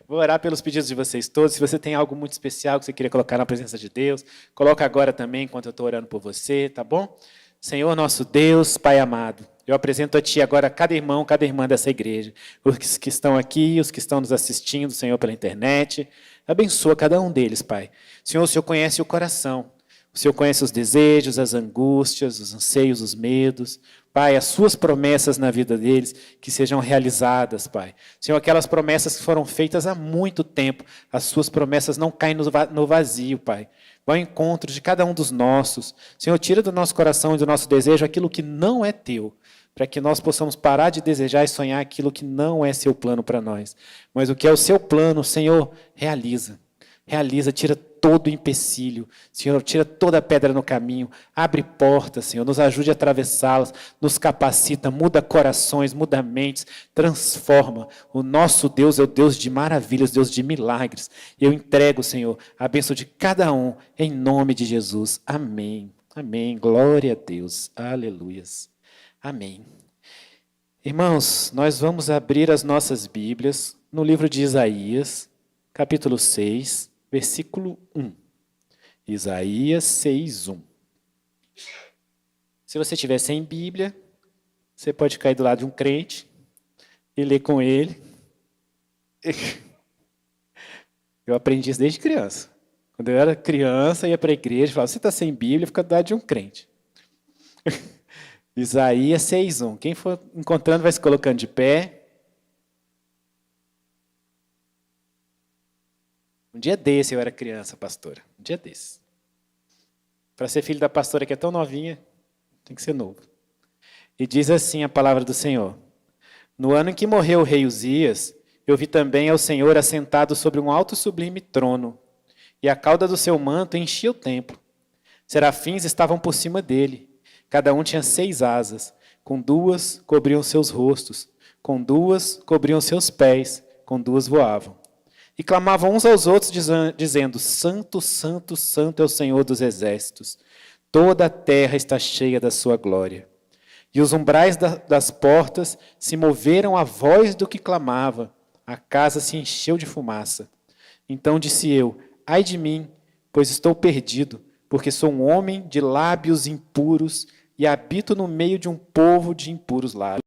Vou orar pelos pedidos de vocês todos. Se você tem algo muito especial que você queria colocar na presença de Deus, coloca agora também, enquanto eu estou orando por você, tá bom? Senhor nosso Deus, Pai amado, eu apresento a Ti agora cada irmão, cada irmã dessa igreja, os que estão aqui, os que estão nos assistindo, Senhor, pela internet. Abençoa cada um deles, Pai. Senhor, o Senhor conhece o coração. O Senhor conhece os desejos, as angústias, os anseios, os medos. Pai, as suas promessas na vida deles que sejam realizadas, Pai. Senhor, aquelas promessas que foram feitas há muito tempo, as suas promessas não caem no vazio, Pai. Vai ao encontro de cada um dos nossos. Senhor, tira do nosso coração e do nosso desejo aquilo que não é teu, para que nós possamos parar de desejar e sonhar aquilo que não é seu plano para nós. Mas o que é o seu plano, Senhor, realiza. Realiza, tira todo o empecilho. Senhor, tira toda a pedra no caminho. Abre portas, Senhor. Nos ajude a atravessá-las. Nos capacita, muda corações, muda mentes. Transforma. O nosso Deus é o Deus de maravilhas, Deus de milagres. Eu entrego, Senhor, a bênção de cada um, em nome de Jesus. Amém. Amém. Glória a Deus. Aleluias. Amém. Irmãos, nós vamos abrir as nossas Bíblias no livro de Isaías, capítulo 6, versículo 1. Isaías 6, 1. Se você tiver sem Bíblia, você pode cair do lado de um crente e ler com ele. Eu aprendi isso desde criança. Quando eu era criança, ia para a igreja e falava, você está sem Bíblia, fica do lado de um crente. Isaías 6, 1. Quem for encontrando vai se colocando de pé. Um dia desse eu era criança, pastora. Um dia desse. Para ser filho da pastora que é tão novinha, tem que ser novo. E diz assim a palavra do Senhor. No ano em que morreu o rei Uzias, eu vi também ao Senhor assentado sobre um alto e sublime trono, e a cauda do seu manto enchia o templo. Serafins estavam por cima dele. Cada um tinha 6 asas. Com 2 cobriam seus rostos, com 2 cobriam seus pés, com 2 voavam. E clamavam uns aos outros, dizendo, Santo, Santo, Santo é o Senhor dos exércitos. Toda a terra está cheia da sua glória. E os umbrais das portas se moveram à voz do que clamava. A casa se encheu de fumaça. Então disse eu, ai de mim, pois estou perdido, porque sou um homem de lábios impuros e habito no meio de um povo de impuros lábios.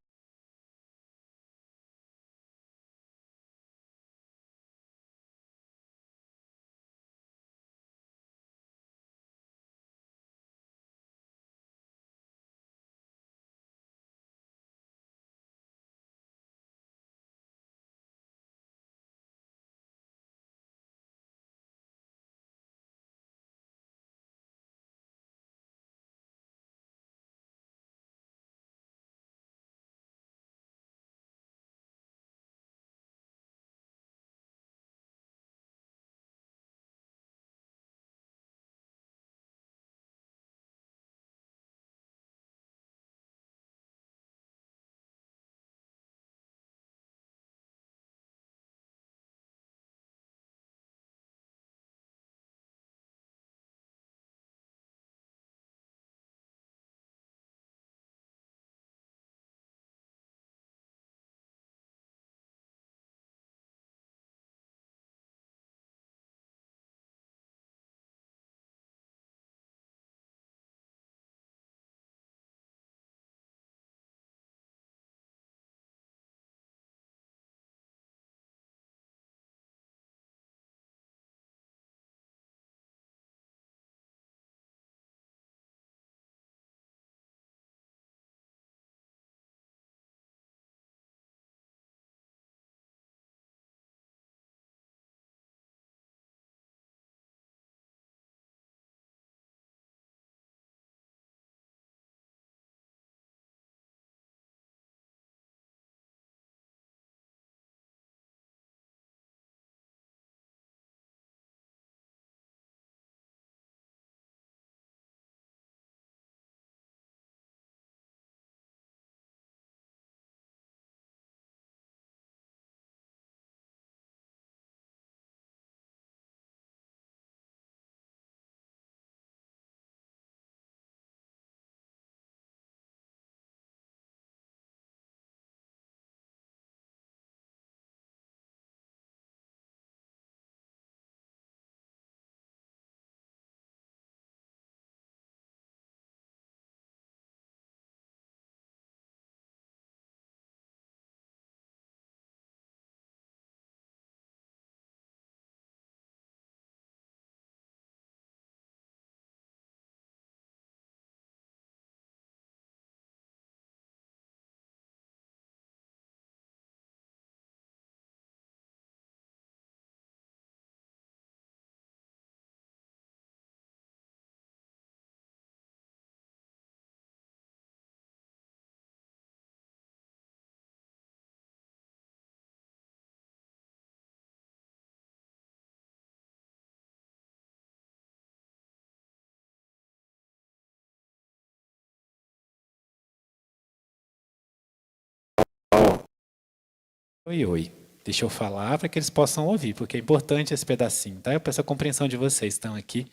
Oi, oi. Deixa eu falar para que eles possam ouvir, porque é importante esse pedacinho, tá? Eu peço a compreensão de vocês, estão aqui.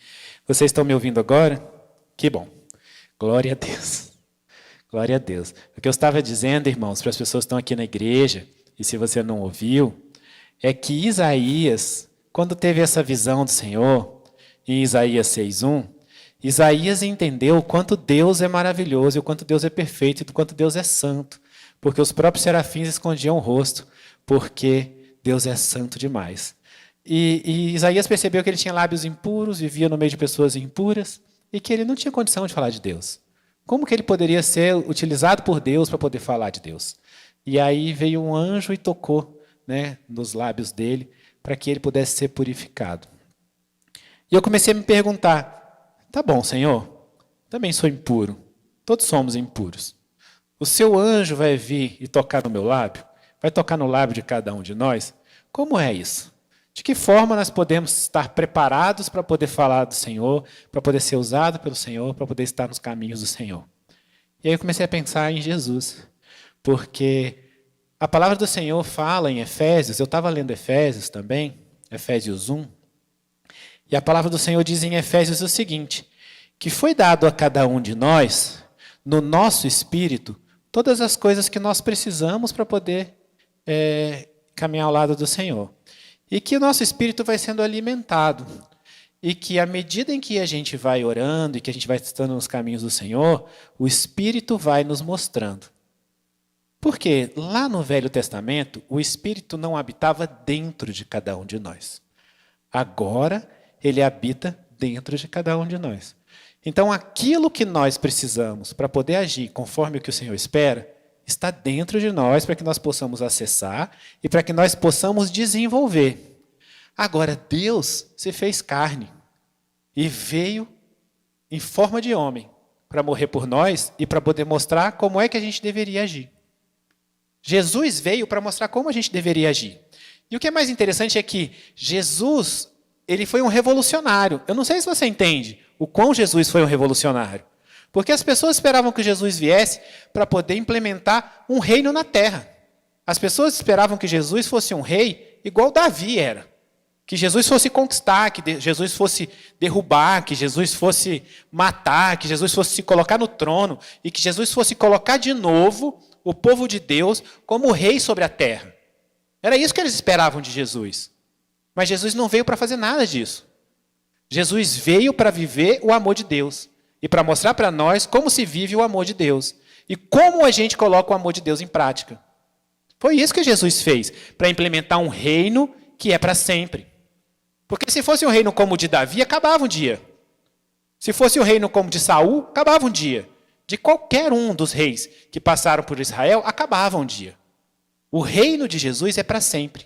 Vocês estão me ouvindo agora? Que bom. Glória a Deus. Glória a Deus. O que eu estava dizendo, irmãos, para as pessoas que estão aqui na igreja, e se você não ouviu, é que Isaías, quando teve essa visão do Senhor, em Isaías 6:1, Isaías entendeu o quanto Deus é maravilhoso, e o quanto Deus é perfeito, e o quanto Deus é santo, porque os próprios serafins escondiam o rosto, porque Deus é santo demais. E Isaías percebeu que ele tinha lábios impuros, vivia no meio de pessoas impuras, e que ele não tinha condição de falar de Deus. Como que ele poderia ser utilizado por Deus para poder falar de Deus? E aí veio um anjo e tocou, né, nos lábios dele, para que ele pudesse ser purificado. E eu comecei a me perguntar, tá bom, Senhor, também sou impuro, todos somos impuros. O seu anjo vai vir e tocar no meu lábio? Vai tocar no lábio de cada um de nós? Como é isso? De que forma nós podemos estar preparados para poder falar do Senhor, para poder ser usado pelo Senhor, para poder estar nos caminhos do Senhor? E aí eu comecei a pensar em Jesus, porque a palavra do Senhor fala em Efésios, eu estava lendo Efésios também, Efésios 1, e a palavra do Senhor diz em Efésios o seguinte, que foi dado a cada um de nós, no nosso espírito, todas as coisas que nós precisamos para poder caminhar ao lado do Senhor. E que o nosso espírito vai sendo alimentado. E que à medida em que a gente vai orando e que a gente vai estando nos caminhos do Senhor, o Espírito vai nos mostrando. Porque lá no Velho Testamento, o Espírito não habitava dentro de cada um de nós. Agora, ele habita dentro de cada um de nós. Então, aquilo que nós precisamos para poder agir conforme o que o Senhor espera, está dentro de nós para que nós possamos acessar e para que nós possamos desenvolver. Agora, Deus se fez carne e veio em forma de homem para morrer por nós e para poder mostrar como é que a gente deveria agir. Jesus veio para mostrar como a gente deveria agir. E o que é mais interessante é que Jesus, ele foi um revolucionário. Eu não sei se você entende o quão Jesus foi um revolucionário. Porque as pessoas esperavam que Jesus viesse para poder implementar um reino na terra. As pessoas esperavam que Jesus fosse um rei igual Davi era. Que Jesus fosse conquistar, que Jesus fosse derrubar, que Jesus fosse matar, que Jesus fosse se colocar no trono e que Jesus fosse colocar de novo o povo de Deus como rei sobre a terra. Era isso que eles esperavam de Jesus. Mas Jesus não veio para fazer nada disso. Jesus veio para viver o amor de Deus. E para mostrar para nós como se vive o amor de Deus. E como a gente coloca o amor de Deus em prática. Foi isso que Jesus fez, para implementar um reino que é para sempre. Porque se fosse um reino como o de Davi, acabava um dia. Se fosse um reino como o de Saul, acabava um dia. De qualquer um dos reis que passaram por Israel, acabava um dia. O reino de Jesus é para sempre.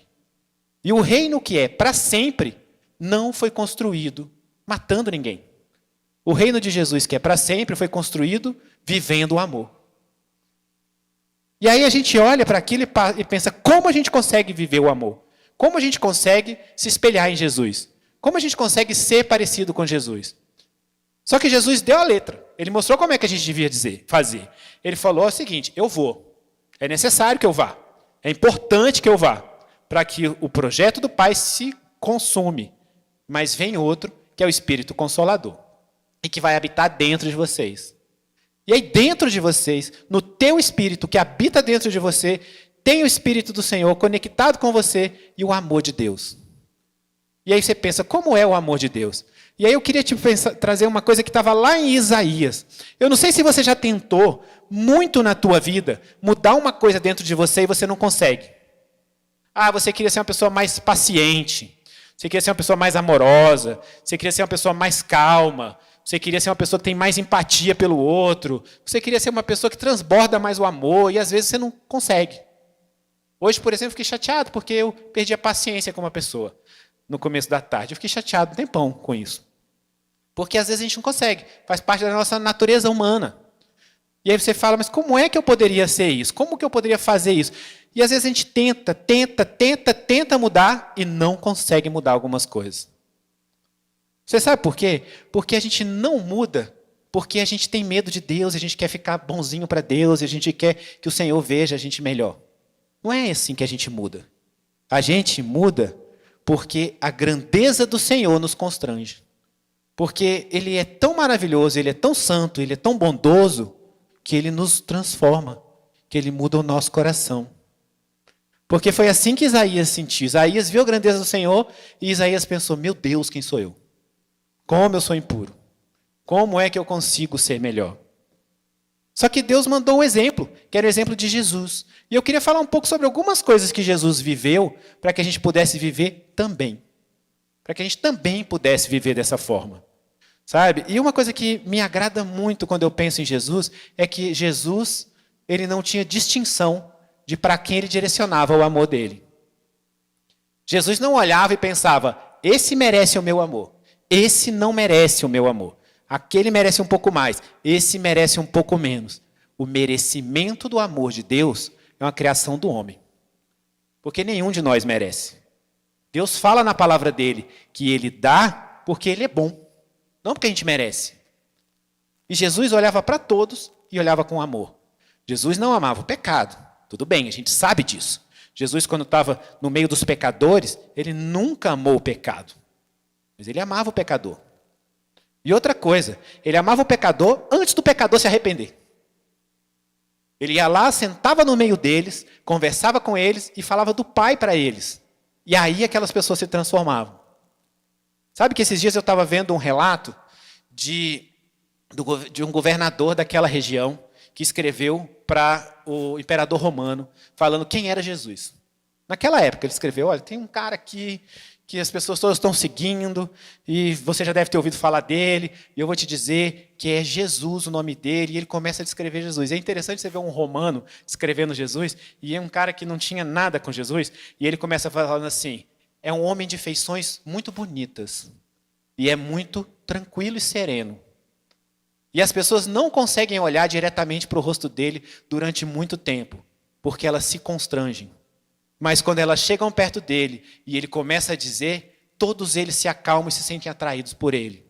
E o reino que é para sempre não foi construído matando ninguém. O reino de Jesus, que é para sempre, foi construído vivendo o amor. E aí a gente olha para aquilo e pensa, como a gente consegue viver o amor? Como a gente consegue se espelhar em Jesus? Como a gente consegue ser parecido com Jesus? Só que Jesus deu a letra. Ele mostrou como é que a gente devia fazer. Ele falou o seguinte, eu vou. É necessário que eu vá. É importante que eu vá. Para que o projeto do Pai se consume. Mas vem outro, que é o Espírito Consolador. E que vai habitar dentro de vocês. E aí dentro de vocês, no teu espírito que habita dentro de você, tem o Espírito do Senhor conectado com você e o amor de Deus. E aí você pensa, como é o amor de Deus? E aí eu queria trazer uma coisa que estava lá em Isaías. Eu não sei se você já tentou muito na tua vida mudar uma coisa dentro de você e você não consegue. Ah, você queria ser uma pessoa mais paciente. Você queria ser uma pessoa mais amorosa. Você queria ser uma pessoa mais calma. Você queria ser uma pessoa que tem mais empatia pelo outro. Você queria ser uma pessoa que transborda mais o amor e às vezes você não consegue. Hoje, por exemplo, fiquei chateado porque eu perdi a paciência com uma pessoa no começo da tarde. Eu fiquei chateado um tempão com isso. Porque às vezes a gente não consegue. Faz parte da nossa natureza humana. E aí você fala, mas como é que eu poderia ser isso? Como que eu poderia fazer isso? E às vezes a gente tenta mudar e não consegue mudar algumas coisas. Você sabe por quê? Porque a gente não muda, porque a gente tem medo de Deus, a gente quer ficar bonzinho para Deus, a gente quer que o Senhor veja a gente melhor. Não é assim que a gente muda. A gente muda porque a grandeza do Senhor nos constrange. Porque Ele é tão maravilhoso, Ele é tão santo, Ele é tão bondoso, que Ele nos transforma, que Ele muda o nosso coração. Porque foi assim que Isaías sentiu. Isaías viu a grandeza do Senhor e Isaías pensou, meu Deus, quem sou eu? Como eu sou impuro? Como é que eu consigo ser melhor? Só que Deus mandou um exemplo, que era o exemplo de Jesus. E eu queria falar um pouco sobre algumas coisas que Jesus viveu, para que a gente pudesse viver também. Para que a gente também pudesse viver dessa forma. Sabe? E uma coisa que me agrada muito quando eu penso em Jesus, é que Jesus, ele não tinha distinção de para quem ele direcionava o amor dele. Jesus não olhava e pensava, esse merece o meu amor, esse não merece o meu amor. Aquele merece um pouco mais, esse merece um pouco menos. O merecimento do amor de Deus é uma criação do homem. Porque nenhum de nós merece. Deus fala na palavra dele que ele dá porque ele é bom, não porque a gente merece. E Jesus olhava para todos e olhava com amor. Jesus não amava o pecado, tudo bem, a gente sabe disso. Jesus, quando estava no meio dos pecadores, ele nunca amou o pecado. Mas ele amava o pecador. E outra coisa, ele amava o pecador antes do pecador se arrepender. Ele ia lá, sentava no meio deles, conversava com eles e falava do Pai para eles. E aí aquelas pessoas se transformavam. Sabe que esses dias eu estava vendo um relato de um governador daquela região que escreveu para o imperador romano, falando quem era Jesus. Naquela época ele escreveu, olha, tem um cara aqui que as pessoas todas estão seguindo, e você já deve ter ouvido falar dele, e eu vou te dizer que é Jesus o nome dele, e ele começa a descrever Jesus. É interessante você ver um romano descrevendo Jesus, e é um cara que não tinha nada com Jesus, e ele começa falando assim, é um homem de feições muito bonitas, e é muito tranquilo e sereno. E as pessoas não conseguem olhar diretamente para o rosto dele durante muito tempo, porque elas se constrangem. Mas quando elas chegam perto dele e ele começa a dizer, todos eles se acalmam e se sentem atraídos por ele.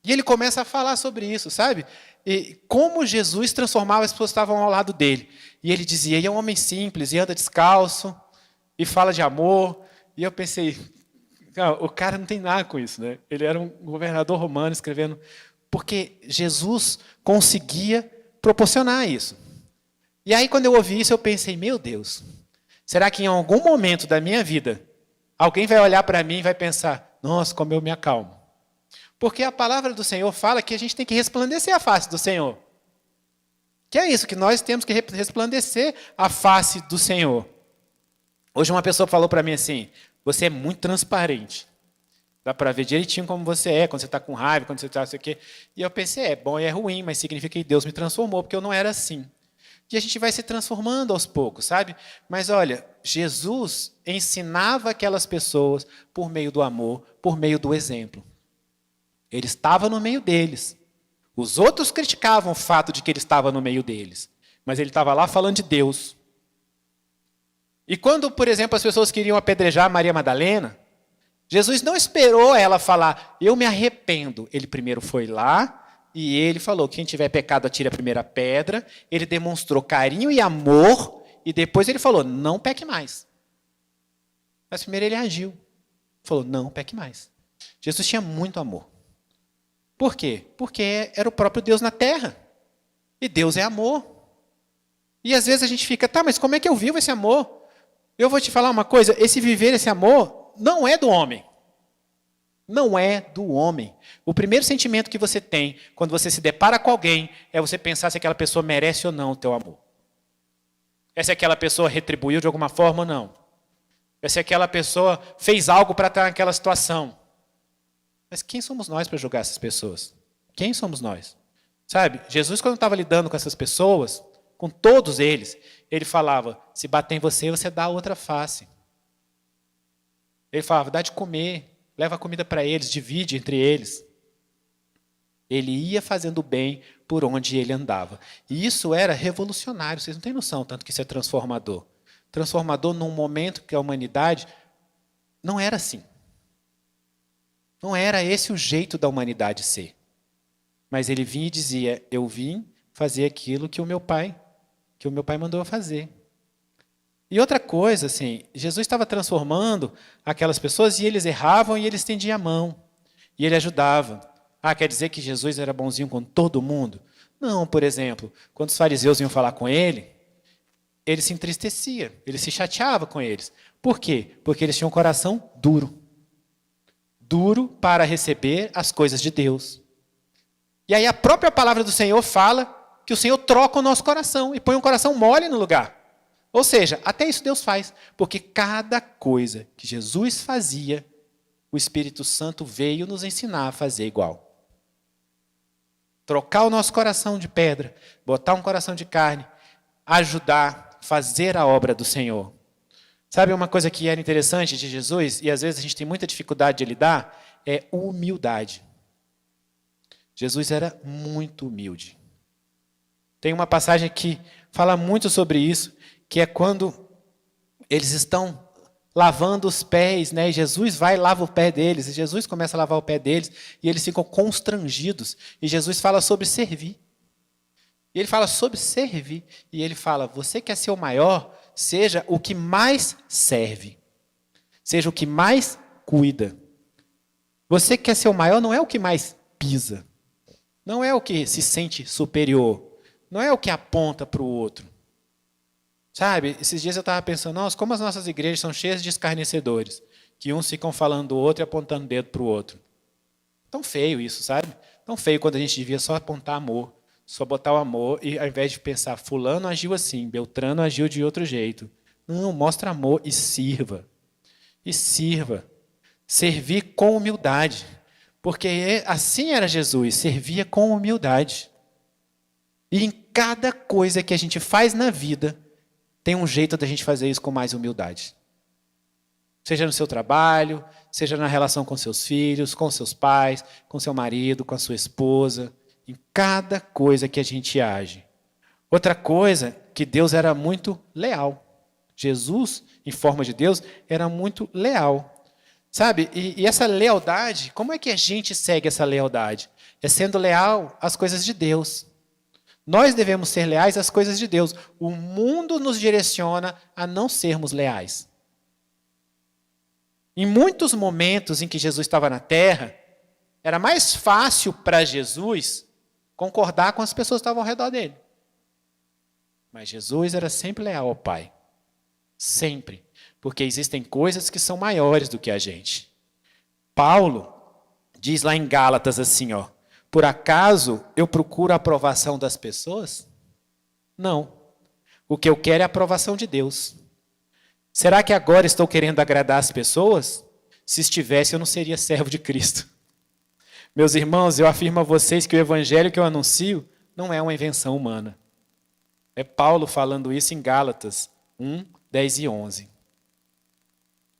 E ele começa a falar sobre isso, sabe? E como Jesus transformava as pessoas que estavam ao lado dele. E ele dizia, e é um homem simples, e anda descalço, e fala de amor. E eu pensei, o cara não tem nada com isso, né? Ele era um governador romano escrevendo, porque Jesus conseguia proporcionar isso. E aí quando eu ouvi isso, eu pensei, meu Deus, será que em algum momento da minha vida, alguém vai olhar para mim e vai pensar, nossa, como eu me acalmo. Porque a palavra do Senhor fala que a gente tem que resplandecer a face do Senhor. Que é isso, que nós temos que resplandecer a face do Senhor. Hoje uma pessoa falou para mim assim, você é muito transparente. Dá para ver direitinho como você é, quando você está com raiva, quando você está isso aqui. E eu pensei, é bom e é ruim, mas significa que Deus me transformou, porque eu não era assim. E a gente vai se transformando aos poucos, sabe? Mas olha, Jesus ensinava aquelas pessoas por meio do amor, por meio do exemplo. Ele estava no meio deles. Os outros criticavam o fato de que ele estava no meio deles. Mas ele estava lá falando de Deus. E quando, por exemplo, as pessoas queriam apedrejar Maria Madalena, Jesus não esperou ela falar, eu me arrependo. Ele primeiro foi lá, e ele falou, quem tiver pecado atire a primeira pedra. Ele demonstrou carinho e amor. E depois ele falou, não peque mais. Mas primeiro ele agiu. Falou, não peque mais. Jesus tinha muito amor. Por quê? Porque era o próprio Deus na terra. E Deus é amor. E às vezes a gente fica, tá, mas como é que eu vivo esse amor? Eu vou te falar uma coisa, esse viver esse amor não é do homem. Não é do homem. O primeiro sentimento que você tem quando você se depara com alguém é você pensar se aquela pessoa merece ou não o teu amor. É se aquela pessoa retribuiu de alguma forma ou não. É se aquela pessoa fez algo para estar naquela situação. Mas quem somos nós para julgar essas pessoas? Quem somos nós? Sabe, Jesus quando estava lidando com essas pessoas, com todos eles, ele falava, se bater em você, você dá a outra face. Ele falava, dá de comer. Leva a comida para eles, divide entre eles. Ele ia fazendo bem por onde ele andava. E isso era revolucionário, vocês não têm noção, tanto que isso é transformador. Transformador num momento que a humanidade não era assim. Não era esse o jeito da humanidade ser. Mas ele vinha e dizia, eu vim fazer aquilo que o meu pai mandou eu fazer. E outra coisa, assim, Jesus estava transformando aquelas pessoas e eles erravam e ele estendia a mão. E ele ajudava. Ah, quer dizer que Jesus era bonzinho com todo mundo? Não, por exemplo, quando os fariseus iam falar com ele se entristecia, ele se chateava com eles. Por quê? Porque eles tinham um coração duro. Duro para receber as coisas de Deus. E aí a própria palavra do Senhor fala que o Senhor troca o nosso coração e põe um coração mole no lugar. Ou seja, até isso Deus faz. Porque cada coisa que Jesus fazia, o Espírito Santo veio nos ensinar a fazer igual. Trocar o nosso coração de pedra, botar um coração de carne, ajudar, fazer a obra do Senhor. Sabe uma coisa que era interessante de Jesus, e às vezes a gente tem muita dificuldade de lidar, é humildade. Jesus era muito humilde. Tem uma passagem que fala muito sobre isso, que é quando eles estão lavando os pés, né? E Jesus vai e lava o pé deles, e Jesus começa a lavar o pé deles, e eles ficam constrangidos. E Jesus fala sobre servir. E ele fala sobre servir, e ele fala, você quer ser o maior, seja o que mais serve. Seja o que mais cuida. Você quer ser o maior, não é o que mais pisa. Não é o que se sente superior. Não é o que aponta para o outro. Sabe, esses dias eu estava pensando, nossa, como as nossas igrejas são cheias de escarnecedores, que uns ficam falando do outro e apontando o dedo para o outro. Tão feio isso, sabe? Tão feio quando a gente devia só apontar amor, só botar o amor, e ao invés de pensar, fulano agiu assim, Beltrano agiu de outro jeito. Não, mostra amor e sirva. E sirva. Servir com humildade. Porque assim era Jesus, servia com humildade. E em cada coisa que a gente faz na vida, tem um jeito da gente fazer isso com mais humildade. Seja no seu trabalho, seja na relação com seus filhos, com seus pais, com seu marido, com a sua esposa. Em cada coisa que a gente age. Outra coisa, que Deus era muito leal. Jesus, em forma de Deus, era muito leal. Sabe? E essa lealdade, como é que a gente segue essa lealdade? É sendo leal às coisas de Deus. Nós devemos ser leais às coisas de Deus. O mundo nos direciona a não sermos leais. Em muitos momentos em que Jesus estava na terra, era mais fácil para Jesus concordar com as pessoas que estavam ao redor dele. Mas Jesus era sempre leal ao Pai. Sempre. Porque existem coisas que são maiores do que a gente. Paulo diz lá em Gálatas assim, ó, por acaso eu procuro a aprovação das pessoas? Não. O que eu quero é a aprovação de Deus. Será que agora estou querendo agradar as pessoas? Se estivesse, eu não seria servo de Cristo. Meus irmãos, eu afirmo a vocês que o evangelho que eu anuncio não é uma invenção humana. É Paulo falando isso em Gálatas 1, 10 e 11.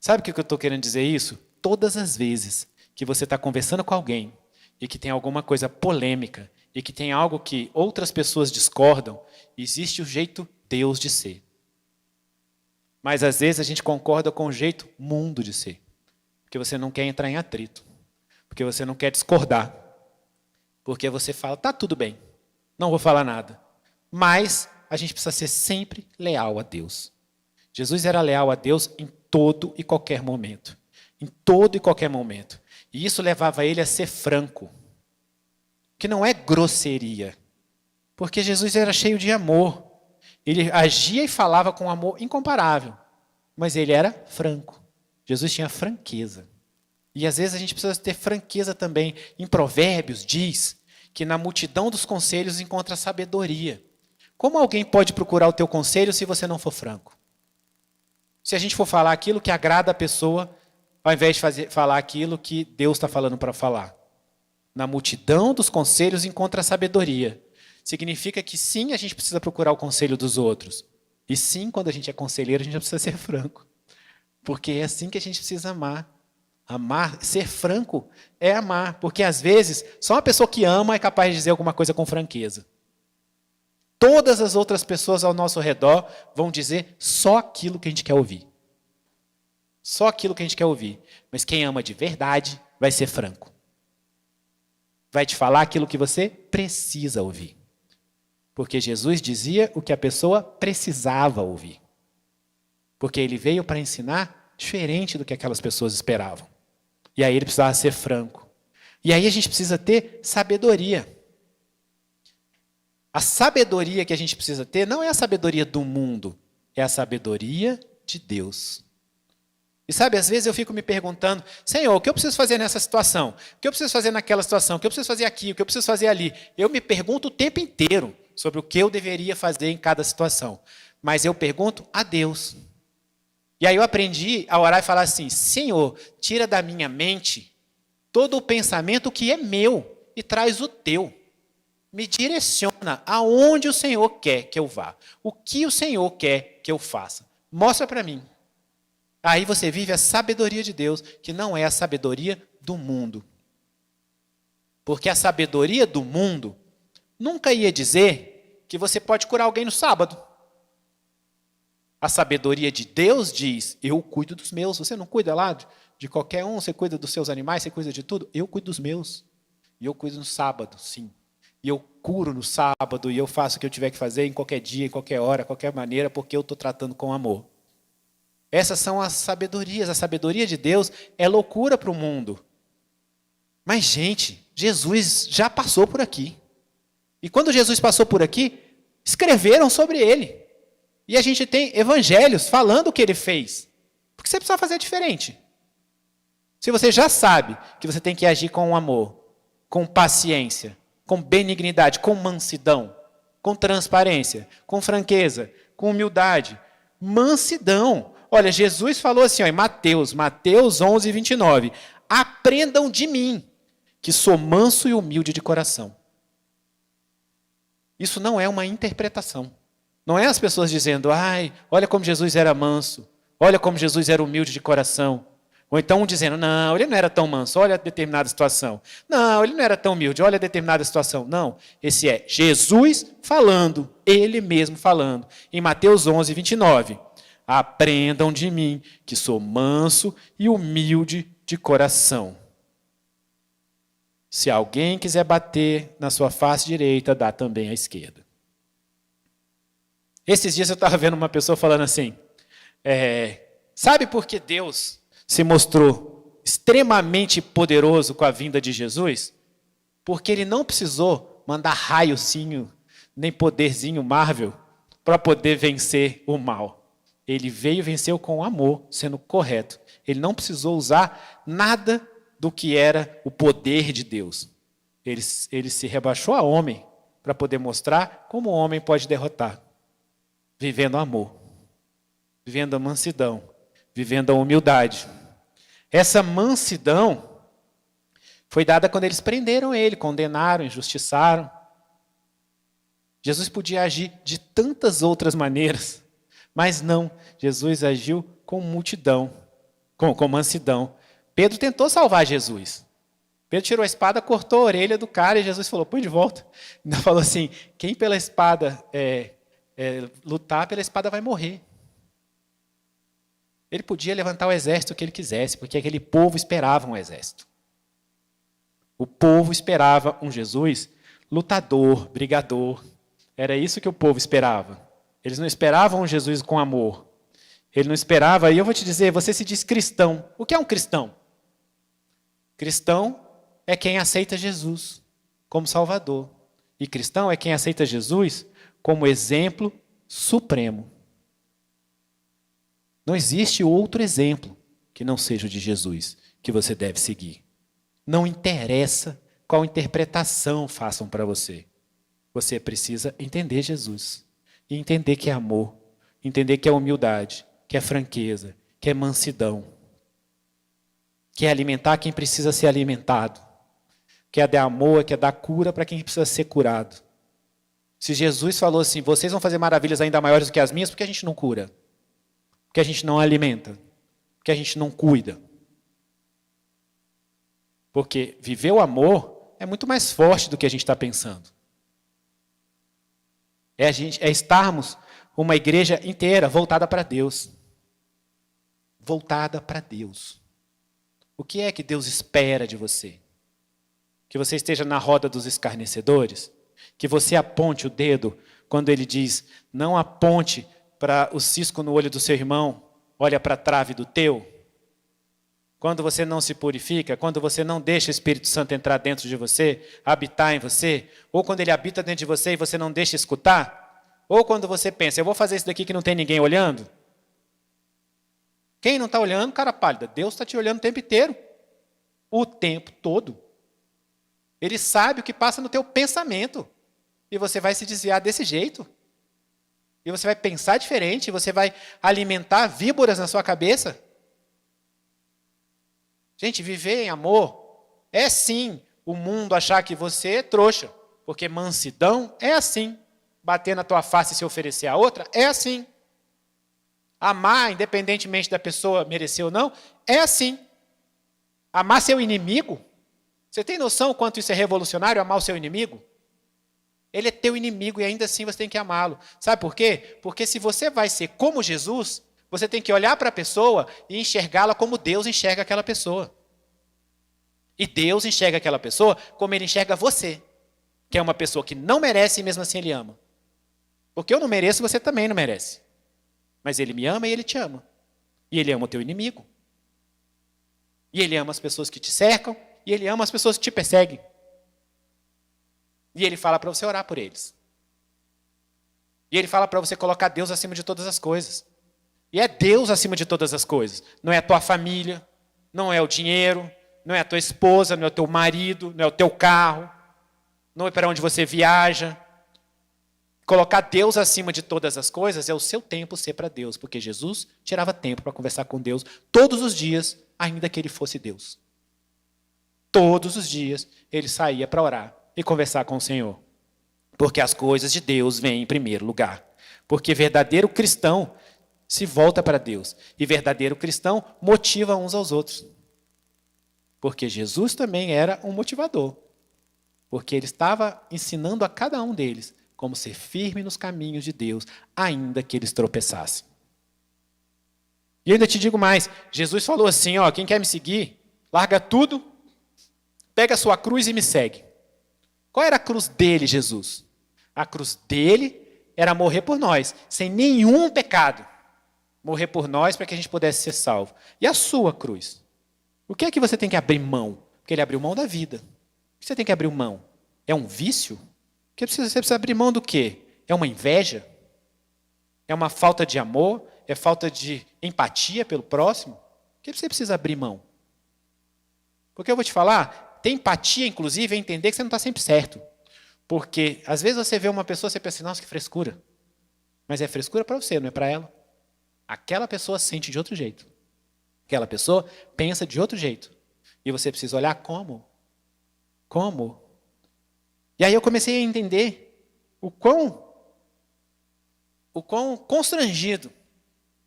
Sabe o que eu estou querendo dizer isso? Todas as vezes que você está conversando com alguém e que tem alguma coisa polêmica e que tem algo que outras pessoas discordam, existe o jeito Deus de ser. Mas às vezes a gente concorda com o jeito mundo de ser. Porque você não quer entrar em atrito. Porque você não quer discordar. Porque você fala, tá tudo bem, não vou falar nada. Mas a gente precisa ser sempre leal a Deus. Jesus era leal a Deus em todo e qualquer momento. Em todo e qualquer momento. E isso levava ele a ser franco. Que não é grosseria. Porque Jesus era cheio de amor. Ele agia e falava com amor incomparável. Mas ele era franco. Jesus tinha franqueza. E às vezes a gente precisa ter franqueza também. Em Provérbios diz que na multidão dos conselhos encontra sabedoria. Como alguém pode procurar o teu conselho se você não for franco? Se a gente for falar aquilo que agrada a pessoa, ao invés de falar aquilo que Deus está falando para falar. Na multidão dos conselhos encontra sabedoria. Significa que sim, a gente precisa procurar o conselho dos outros. E sim, quando a gente é conselheiro, a gente precisa ser franco. Porque é assim que a gente precisa amar. Amar, ser franco é amar. Porque às vezes, só uma pessoa que ama é capaz de dizer alguma coisa com franqueza. Todas as outras pessoas ao nosso redor vão dizer só aquilo que a gente quer ouvir. Só aquilo que a gente quer ouvir. Mas quem ama de verdade vai ser franco. Vai te falar aquilo que você precisa ouvir. Porque Jesus dizia o que a pessoa precisava ouvir. Porque ele veio para ensinar diferente do que aquelas pessoas esperavam. E aí ele precisava ser franco. E aí a gente precisa ter sabedoria. A sabedoria que a gente precisa ter não é a sabedoria do mundo, é a sabedoria de Deus. E sabe, às vezes eu fico me perguntando, Senhor, o que eu preciso fazer nessa situação? O que eu preciso fazer naquela situação? O que eu preciso fazer aqui? O que eu preciso fazer ali? Eu me pergunto o tempo inteiro sobre o que eu deveria fazer em cada situação. Mas eu pergunto a Deus. E aí eu aprendi a orar e falar assim, Senhor, tira da minha mente todo o pensamento que é meu e traz o teu. Me direciona aonde o Senhor quer que eu vá. O que o Senhor quer que eu faça. Mostra para mim. Aí você vive a sabedoria de Deus, que não é a sabedoria do mundo. Porque a sabedoria do mundo nunca ia dizer que você pode curar alguém no sábado. A sabedoria de Deus diz, eu cuido dos meus. Você não cuida lá de qualquer um, você cuida dos seus animais, você cuida de tudo. Eu cuido dos meus. E eu cuido no sábado, sim. E eu curo no sábado, e eu faço o que eu tiver que fazer em qualquer dia, em qualquer hora, qualquer maneira, porque eu estou tratando com amor. Essas são as sabedorias. A sabedoria de Deus é loucura para o mundo. Mas, gente, Jesus já passou por aqui. E quando Jesus passou por aqui, escreveram sobre ele. E a gente tem evangelhos falando o que ele fez. Porque você precisa fazer diferente. Se você já sabe que você tem que agir com amor, com paciência, com benignidade, com mansidão, com transparência, com franqueza, com humildade, mansidão. Olha, Jesus falou assim, ó, em Mateus 11, 29. Aprendam de mim, que sou manso e humilde de coração. Isso não é uma interpretação. Não é as pessoas dizendo, ai, olha como Jesus era manso, olha como Jesus era humilde de coração. Ou então um dizendo, não, ele não era tão manso, olha determinada situação. Não, ele não era tão humilde, olha determinada situação. Não, esse é Jesus falando, ele mesmo falando. Em Mateus 11, 29. Aprendam de mim, que sou manso e humilde de coração. Se alguém quiser bater na sua face direita, dá também à esquerda. Esses dias eu estava vendo uma pessoa falando assim, sabe por que Deus se mostrou extremamente poderoso com a vinda de Jesus? Porque ele não precisou mandar raiozinho, nem poderzinho Marvel, para poder vencer o mal. Ele veio e venceu com amor, sendo correto. Ele não precisou usar nada do que era o poder de Deus. Ele se rebaixou a homem para poder mostrar como o homem pode derrotar. Vivendo amor, vivendo a mansidão, vivendo a humildade. Essa mansidão foi dada quando eles prenderam ele, condenaram, injustiçaram. Jesus podia agir de tantas outras maneiras, mas não, Jesus agiu com multidão, com mansidão. Pedro tentou salvar Jesus. Pedro tirou a espada, cortou a orelha do cara e Jesus falou, põe de volta. Ainda falou assim, quem pela espada lutar pela espada vai morrer. Ele podia levantar o exército que ele quisesse, porque aquele povo esperava um exército. O povo esperava um Jesus lutador, brigador. Era isso que o povo esperava. Eles não esperavam um Jesus com amor. Ele não esperava, e eu vou te dizer, você se diz cristão. O que é um cristão? Cristão é quem aceita Jesus como Salvador. E cristão é quem aceita Jesus como exemplo supremo. Não existe outro exemplo que não seja o de Jesus, que você deve seguir. Não interessa qual interpretação façam para você. Você precisa entender Jesus. E entender que é amor. Entender que é humildade. Que é franqueza. Que é mansidão. Que é alimentar quem precisa ser alimentado. Que é dar amor, que é dar cura para quem precisa ser curado. Se Jesus falou assim, vocês vão fazer maravilhas ainda maiores do que as minhas, por que a gente não cura? Por que a gente não alimenta? Por que a gente não cuida? Porque viver o amor é muito mais forte do que a gente está pensando. É estarmos uma igreja inteira voltada para Deus. Voltada para Deus. O que é que Deus espera de você? Que você esteja na roda dos escarnecedores? Que você aponte o dedo quando ele diz, não aponte para o cisco no olho do seu irmão, olha para a trave do teu, quando você não se purifica, quando você não deixa o Espírito Santo entrar dentro de você, habitar em você, ou quando ele habita dentro de você e você não deixa escutar, ou quando você pensa, eu vou fazer isso daqui que não tem ninguém olhando. Quem não está olhando, cara pálida, Deus está te olhando o tempo inteiro, o tempo todo. Ele sabe o que passa no teu pensamento, e você vai se desviar desse jeito. E você vai pensar diferente, você vai alimentar víboras na sua cabeça. Gente, viver em amor é sim o mundo achar que você é trouxa, porque mansidão é assim. Bater na tua face e se oferecer a outra é assim. Amar, independentemente da pessoa merecer ou não, é assim. Amar seu inimigo, você tem noção o quanto isso é revolucionário, amar o seu inimigo? Ele é teu inimigo e ainda assim você tem que amá-lo. Sabe por quê? Porque se você vai ser como Jesus, você tem que olhar para a pessoa e enxergá-la como Deus enxerga aquela pessoa. E Deus enxerga aquela pessoa como Ele enxerga você, que é uma pessoa que não merece e mesmo assim Ele ama. Porque eu não mereço, você também não merece. Mas Ele me ama e Ele te ama. E Ele ama o teu inimigo. E Ele ama as pessoas que te cercam. E Ele ama as pessoas que te perseguem. E Ele fala para você orar por eles. E Ele fala para você colocar Deus acima de todas as coisas. E é Deus acima de todas as coisas. Não é a tua família, não é o dinheiro, não é a tua esposa, não é o teu marido, não é o teu carro, não é para onde você viaja. Colocar Deus acima de todas as coisas é o seu tempo ser para Deus, porque Jesus tirava tempo para conversar com Deus todos os dias, ainda que Ele fosse Deus. Todos os dias Ele saía para orar e conversar com o Senhor. Porque as coisas de Deus vêm em primeiro lugar. Porque verdadeiro cristão se volta para Deus. E verdadeiro cristão motiva uns aos outros. Porque Jesus também era um motivador. Porque Ele estava ensinando a cada um deles como ser firme nos caminhos de Deus, ainda que eles tropeçassem. E eu ainda te digo mais, Jesus falou assim, ó, quem quer me seguir, larga tudo, pega a sua cruz e me segue. Qual era a cruz dele, Jesus? A cruz dele era morrer por nós, sem nenhum pecado. Morrer por nós para que a gente pudesse ser salvo. E a sua cruz? O que é que você tem que abrir mão? Porque ele abriu mão da vida. O que você tem que abrir mão? É um vício? Você precisa abrir mão do quê? É uma inveja? É uma falta de amor? É falta de empatia pelo próximo? O que você precisa abrir mão? Porque eu vou te falar, ter empatia, inclusive, é entender que você não está sempre certo. Porque, às vezes, você vê uma pessoa e você pensa assim, nossa, que frescura. Mas é frescura para você, não é para ela. Aquela pessoa sente de outro jeito. Aquela pessoa pensa de outro jeito. E você precisa olhar como. Como? E aí eu comecei a entender o quão constrangido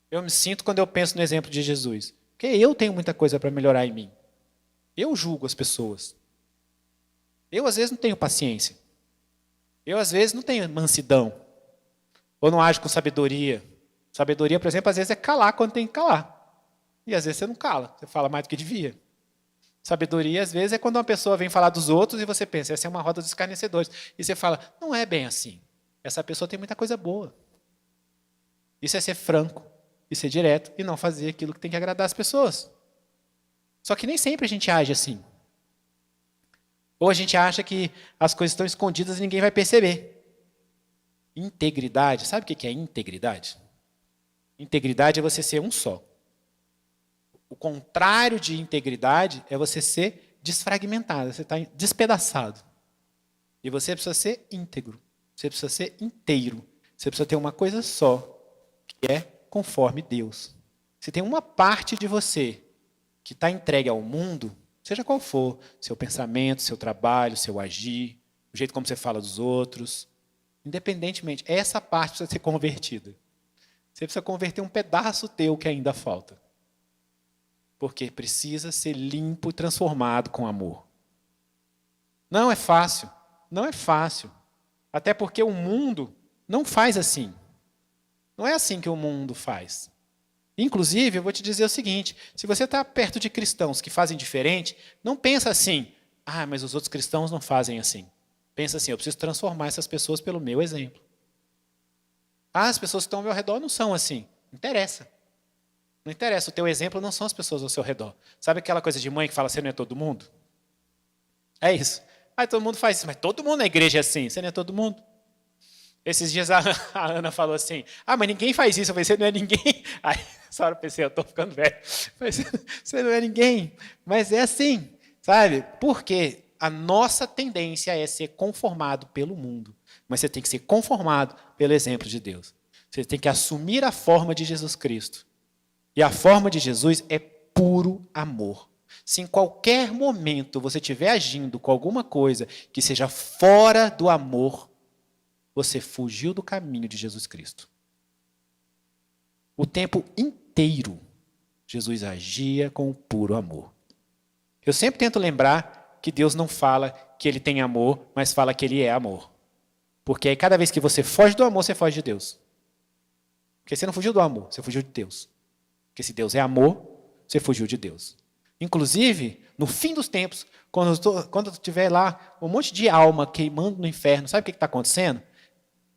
eu me sinto quando eu penso no exemplo de Jesus. Porque eu tenho muita coisa para melhorar em mim. Eu julgo as pessoas. Eu, às vezes, não tenho paciência. Eu, às vezes, não tenho mansidão. Ou não ajo com sabedoria. Sabedoria, por exemplo, às vezes é calar quando tem que calar. E às vezes você não cala, você fala mais do que devia. Sabedoria, às vezes, é quando uma pessoa vem falar dos outros e você pensa, essa é uma roda dos escarnecedores. E você fala, não é bem assim. Essa pessoa tem muita coisa boa. Isso é ser franco, e ser direto, e não fazer aquilo que tem que agradar as pessoas. Só que nem sempre a gente age assim. Ou a gente acha que as coisas estão escondidas e ninguém vai perceber. Integridade, sabe o que é integridade? Integridade é você ser um só. O contrário de integridade é você ser desfragmentado, você está despedaçado. E você precisa ser íntegro, você precisa ser inteiro, você precisa ter uma coisa só, que é conforme Deus. Se tem uma parte de você que está entregue ao mundo, seja qual for, seu pensamento, seu trabalho, seu agir, o jeito como você fala dos outros, independentemente, essa parte precisa ser convertida. Você precisa converter um pedaço teu que ainda falta. Porque precisa ser limpo e transformado com amor. Não é fácil. Não é fácil. Até porque o mundo não faz assim. Não é assim que o mundo faz. Inclusive, eu vou te dizer o seguinte, se você está perto de cristãos que fazem diferente, não pensa assim, mas os outros cristãos não fazem assim. Pensa assim, eu preciso transformar essas pessoas pelo meu exemplo. As pessoas que estão ao meu redor não são assim. Não interessa. Não interessa, o teu exemplo não são as pessoas ao seu redor. Sabe aquela coisa de mãe que fala, você não é todo mundo? É isso. Aí todo mundo faz isso, mas todo mundo na igreja é assim, você não é todo mundo? Esses dias a Ana falou assim, mas ninguém faz isso. Eu falei, você não é ninguém. Aí, essa hora eu pensei, eu estou ficando velho. Eu falei, você não é ninguém. Mas é assim, sabe? Porque a nossa tendência é ser conformado pelo mundo. Mas você tem que ser conformado pelo exemplo de Deus. Você tem que assumir a forma de Jesus Cristo. E a forma de Jesus é puro amor. Se em qualquer momento você estiver agindo com alguma coisa que seja fora do amor, você fugiu do caminho de Jesus Cristo. O tempo inteiro, Jesus agia com o puro amor. Eu sempre tento lembrar que Deus não fala que Ele tem amor, mas fala que Ele é amor. Porque aí cada vez que você foge do amor, você foge de Deus. Porque você não fugiu do amor, você fugiu de Deus. Porque se Deus é amor, você fugiu de Deus. Inclusive, no fim dos tempos, quando tiver lá um monte de alma queimando no inferno, sabe o que está acontecendo?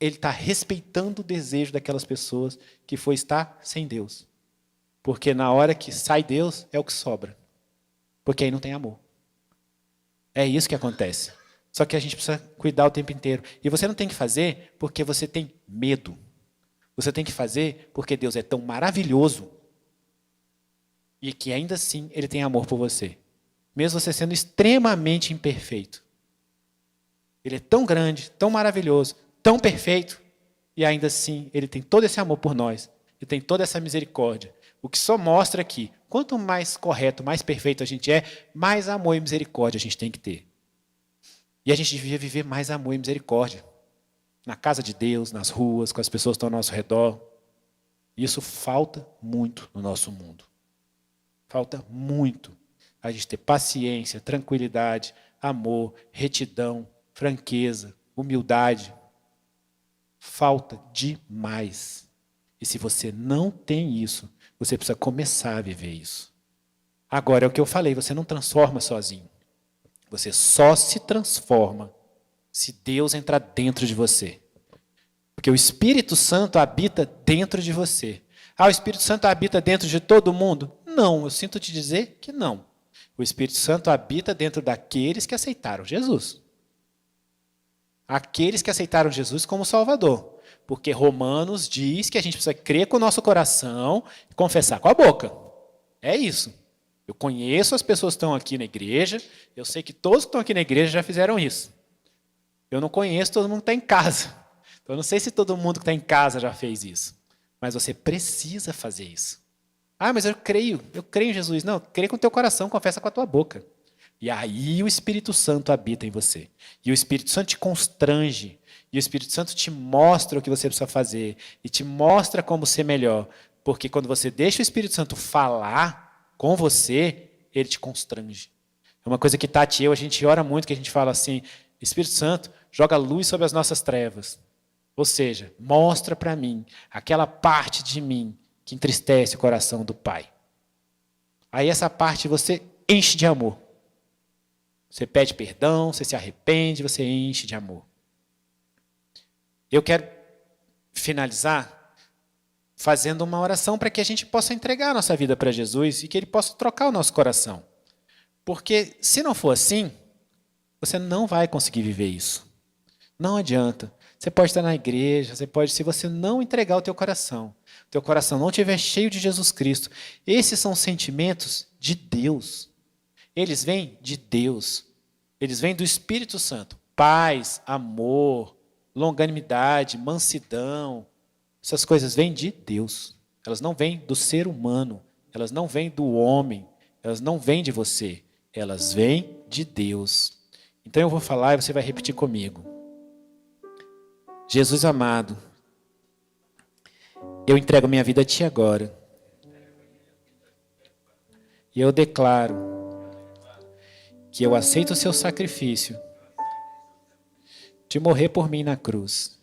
Ele está respeitando o desejo daquelas pessoas que foi estar sem Deus. Porque na hora que sai Deus, é o que sobra. Porque aí não tem amor. É isso que acontece. Só que a gente precisa cuidar o tempo inteiro. E você não tem que fazer porque você tem medo. Você tem que fazer porque Deus é tão maravilhoso e que ainda assim Ele tem amor por você. Mesmo você sendo extremamente imperfeito. Ele é tão grande, tão maravilhoso, tão perfeito, e ainda assim Ele tem todo esse amor por nós, Ele tem toda essa misericórdia, o que só mostra que quanto mais correto, mais perfeito a gente é, mais amor e misericórdia a gente tem que ter. E a gente devia viver mais amor e misericórdia, na casa de Deus, nas ruas, com as pessoas que estão ao nosso redor. Isso falta muito no nosso mundo. Falta muito a gente ter paciência, tranquilidade, amor, retidão, franqueza, humildade. Falta demais. E se você não tem isso, você precisa começar a viver isso. Agora, é o que eu falei, você não transforma sozinho. Você só se transforma se Deus entrar dentro de você. Porque o Espírito Santo habita dentro de você. O Espírito Santo habita dentro de todo mundo? Não, eu sinto te dizer que não. O Espírito Santo habita dentro daqueles que aceitaram Jesus. Aqueles que aceitaram Jesus como Salvador. Porque Romanos diz que a gente precisa crer com o nosso coração e confessar com a boca. É isso. Eu conheço as pessoas que estão aqui na igreja, eu sei que todos que estão aqui na igreja já fizeram isso. Eu não conheço todo mundo que está em casa. Então, eu não sei se todo mundo que está em casa já fez isso. Mas você precisa fazer isso. Mas eu creio em Jesus. Não, crê com o teu coração, confessa com a tua boca. E aí o Espírito Santo habita em você. E o Espírito Santo te constrange. E o Espírito Santo te mostra o que você precisa fazer. E te mostra como ser melhor. Porque quando você deixa o Espírito Santo falar com você, ele te constrange. É uma coisa que Tati e eu, a gente ora muito, que a gente fala assim, Espírito Santo, joga luz sobre as nossas trevas. Ou seja, mostra para mim aquela parte de mim que entristece o coração do Pai. Aí essa parte você enche de amor. Você pede perdão, você se arrepende, você enche de amor. Eu quero finalizar fazendo uma oração para que a gente possa entregar a nossa vida para Jesus e que Ele possa trocar o nosso coração. Porque se não for assim, você não vai conseguir viver isso. Não adianta. Você pode estar na igreja, se você não entregar o teu coração não estiver cheio de Jesus Cristo, esses são sentimentos de Deus. Eles vêm de Deus. Eles vêm do Espírito Santo. Paz, amor, longanimidade, mansidão. Essas coisas vêm de Deus. Elas não vêm do ser humano. Elas não vêm do homem. Elas não vêm de você. Elas vêm de Deus. Então eu vou falar e você vai repetir comigo. Jesus amado, eu entrego minha vida a Ti agora. E eu declaro que eu aceito o Seu sacrifício de morrer por mim na cruz,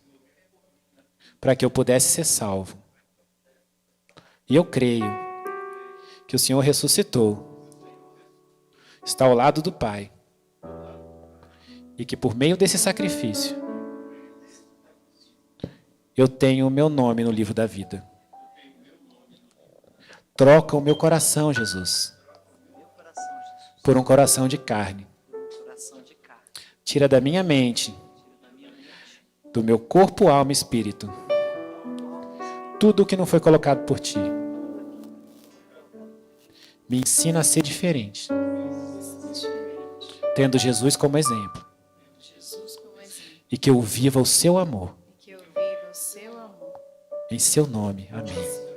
para que eu pudesse ser salvo. E eu creio que o Senhor ressuscitou, está ao lado do Pai, e que por meio desse sacrifício, eu tenho o meu nome no livro da vida. Troca o meu coração, Jesus, por um coração de carne. Tira da minha mente, do meu corpo, alma e espírito, tudo o que não foi colocado por ti. Me ensina a ser diferente, tendo Jesus como exemplo. E que eu viva o seu amor. Em seu nome. Amém.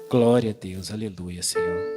Glória a Deus. Aleluia, Senhor.